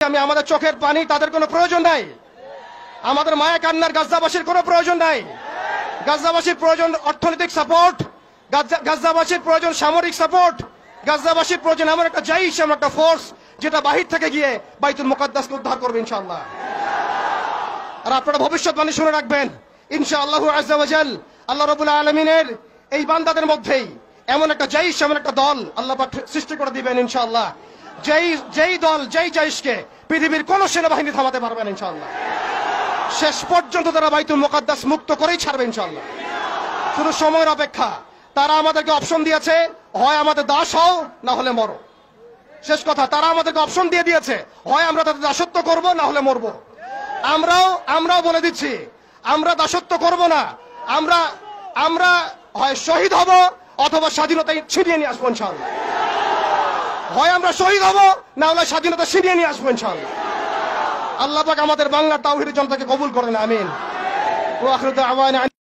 আমি আমাদের চোখের পানি তাদের কোনো প্রয়োজন নাই, আমাদের মায়া কান্নার গাজাবাসীর কোনো প্রয়োজন নাই। গাজাবাসীর প্রয়োজন অর্থনৈতিক সাপোর্ট, গাজাবাসীর প্রয়োজন সামরিক সাপোর্ট, গাজাবাসীর প্রয়োজন এমন একটা জাইশ, এমন একটা ফোর্স যেটা বাহির থেকে গিয়ে বাইতুল মুকাদ্দাসকে উদ্ধার করবে ইনশাআল্লাহ। আর আপনারা ভবিষ্যৎবাণী শুনে রাখবেন, ইনশাআল্লাহু আযজা ওয়া জাল আল্লাহ রাব্বুল আলামিনের এই বান্দাদের মধ্যেই এমন একটা জাইশ, এমন একটা দল আল্লাহ পাক সৃষ্টি করে দিবেন ইনশাআল্লাহ, যেই দল, যেই জাইশকে পৃথিবীর কোন সেনাবাহিনী থামাতে পারবে না ইনশাআল্লাহ। শেষ পর্যন্ত তারা বাইতুল মুকাদ্দাস মুক্ত করেই ছাড়বে ইনশাআল্লাহ। শুধু সময়ের অপেক্ষা। তারা আমাদেরকে অপশন দিয়েছে, হয় আমাদের দাস হও না হলে মরো। শেষ কথা, তারা আমাদেরকে অপশন দিয়ে দিয়েছে, হয় আমরা তাদের দাসত্ব করব না হলে মরবো। আমরাও বলে দিচ্ছি, আমরা দাসত্ব করব না, আমরা হয় শহীদ হব অথবা স্বাধীনতা ছিনিয়ে নিয়ে আসবো ইনশাআল্লাহ। হয় আমরা শহীদ হব না হলে স্বাধীনতা ছিনিয়ে নিয়ে আসবো ইনশাআল্লাহ। আল্লাহ পাক আমাদের বাংলার তাওহীদের জনতাকে কবুল করেন, আমিন। ওয়া আখিরু দাওয়ানা।